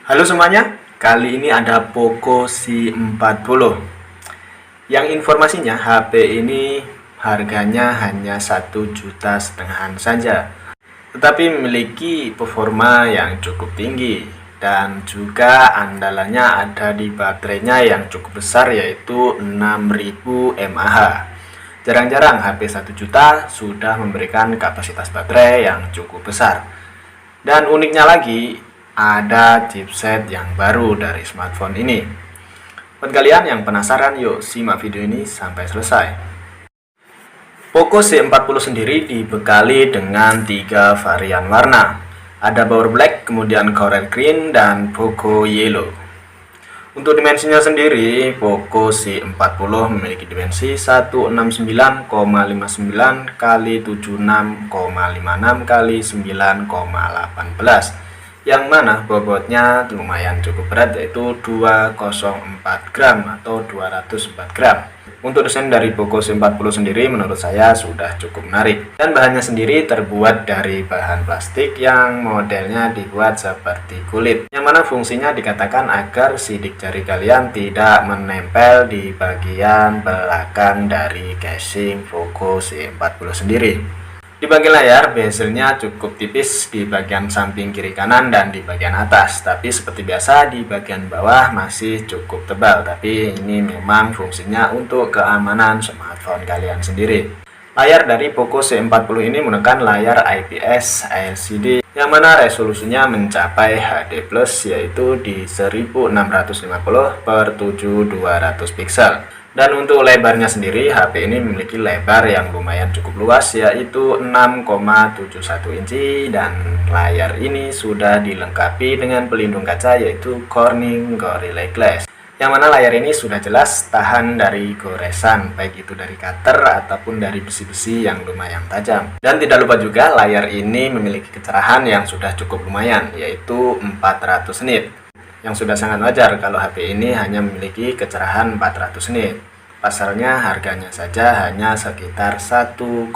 Halo semuanya, kali ini ada Poco C40. Yang informasinya HP ini harganya hanya 1,5 jutaan saja, tetapi memiliki performa yang cukup tinggi dan juga andalannya ada di baterainya yang cukup besar, yaitu 6000 mAh. Jarang-jarang HP 1 juta sudah memberikan kapasitas baterai yang cukup besar. Dan uniknya lagi, ada chipset yang baru dari smartphone ini. Buat kalian yang penasaran, yuk simak video ini sampai selesai. Poco C40 sendiri dibekali dengan 3 varian warna. Ada Power Black, kemudian Coral Green, dan Poco Yellow. Untuk dimensinya sendiri, Poco C40 memiliki dimensi 169,59 x 76,56 x 9,18, yang mana bobotnya lumayan cukup berat, yaitu 204 gram atau 204 gram. Untuk desain dari Poco C40 sendiri menurut saya sudah cukup menarik, dan bahannya sendiri terbuat dari bahan plastik yang modelnya dibuat seperti kulit, yang mana fungsinya dikatakan agar sidik jari kalian tidak menempel di bagian belakang dari casing Poco C40 sendiri. Di bagian layar, bezelnya cukup tipis di bagian samping kiri kanan dan di bagian atas. Tapi seperti biasa, di bagian bawah masih cukup tebal. Tapi ini memang fungsinya untuk keamanan smartphone kalian sendiri. Layar dari Poco C40 ini menggunakan layar IPS LCD, yang mana resolusinya mencapai HD+, yaitu di 1650 per 7200 pixel. Dan untuk lebarnya sendiri, HP ini memiliki lebar yang lumayan cukup luas, yaitu 6,71 inci, dan layar ini sudah dilengkapi dengan pelindung kaca, yaitu Corning Gorilla Glass, yang mana layar ini sudah jelas tahan dari goresan, baik itu dari cutter ataupun dari besi-besi yang lumayan tajam. Dan tidak lupa juga, layar ini memiliki kecerahan yang sudah cukup lumayan, yaitu 400 nit, yang sudah sangat wajar kalau HP ini hanya memiliki kecerahan 400 nit. Pasalnya harganya saja hanya sekitar 1,5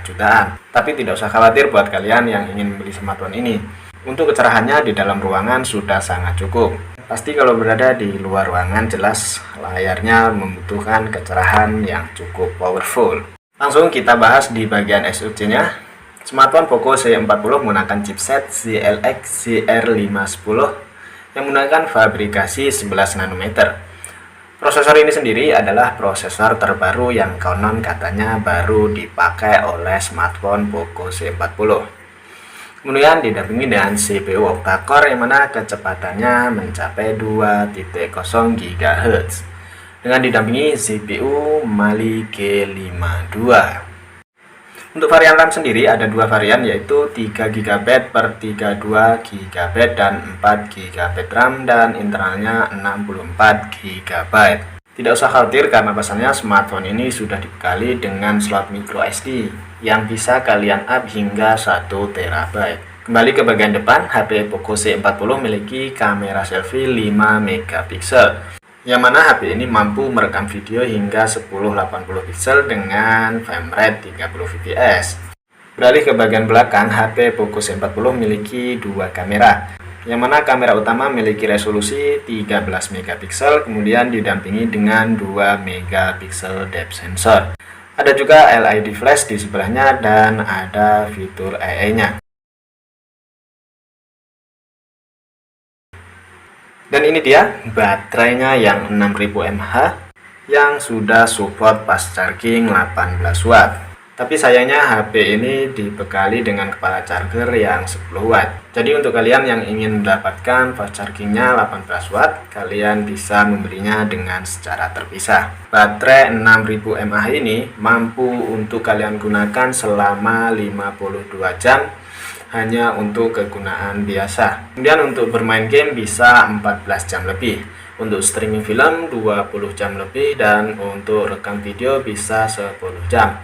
jutaan. Tapi tidak usah khawatir buat kalian yang ingin membeli smartphone ini. Untuk kecerahannya di dalam ruangan sudah sangat cukup. Pasti kalau berada di luar ruangan, jelas layarnya membutuhkan kecerahan yang cukup powerful. Langsung kita bahas di bagian SoC-nya. Smartphone Poco C40 menggunakan chipset CLX CR510 yang menggunakan fabrikasi 11 nanometer. Prosesor ini sendiri adalah prosesor terbaru yang konon katanya baru dipakai oleh smartphone Poco C40. Kemudian didampingi dengan CPU octa-core yang mana kecepatannya mencapai 2.0 GHz. Dengan didampingi CPU Mali G52. Untuk varian RAM sendiri ada dua varian, yaitu 3 GB per 32 GB dan 4 GB RAM, dan internalnya 64 GB. Tidak usah khawatir karena pasalnya smartphone ini sudah dibekali dengan slot micro SD yang bisa kalian up hingga 1 TB. Kembali ke bagian depan, HP Poco C40 memiliki kamera selfie 5 megapiksel, yang mana HP ini mampu merekam video hingga 1080 pixel dengan frame rate 30 fps. Beralih ke bagian belakang, HP Poco C40 memiliki dua kamera, yang mana kamera utama memiliki resolusi 13 megapiksel, kemudian didampingi dengan 2 megapiksel depth sensor. Ada juga LED flash di sebelahnya dan ada fitur AI-nya. Dan ini dia baterainya yang 6000 mAh yang sudah support fast charging 18 watt. Tapi sayangnya HP ini dibekali dengan kepala charger yang 10 watt. Jadi untuk kalian yang ingin mendapatkan fast chargingnya 18 watt, kalian bisa membelinya dengan secara terpisah. Baterai 6000 mAh ini mampu untuk kalian gunakan selama 52 jam hanya untuk kegunaan biasa. Kemudian untuk bermain game bisa 14 jam lebih, untuk streaming film 20 jam lebih, dan untuk rekam video bisa 10 jam.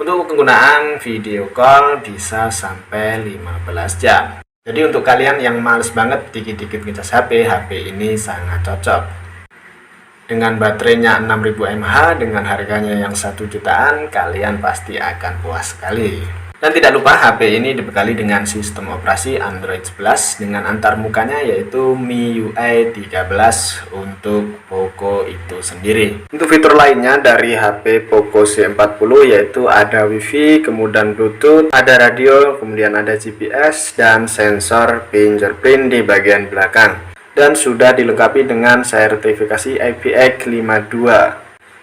Untuk kegunaan video call bisa sampai 15 jam. Jadi untuk kalian yang males banget dikit-dikit ngecas HP ini sangat cocok. Dengan baterainya 6000 mAh dengan harganya yang 1 jutaan, kalian pasti akan puas sekali. Dan tidak lupa HP ini dibekali dengan sistem operasi Android 11 dengan antarmukanya yaitu MIUI 13 untuk Poco itu sendiri. Untuk fitur lainnya dari HP Poco C40 yaitu ada WiFi, kemudian Bluetooth, ada radio, kemudian ada GPS dan sensor fingerprint di bagian belakang. Dan sudah dilengkapi dengan sertifikasi IPX52.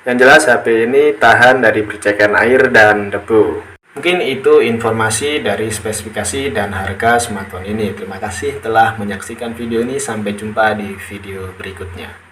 Yang jelas HP ini tahan dari percikan air dan debu. Mungkin itu informasi dari spesifikasi dan harga smartphone ini. Terima kasih telah menyaksikan video ini. Sampai jumpa di video berikutnya.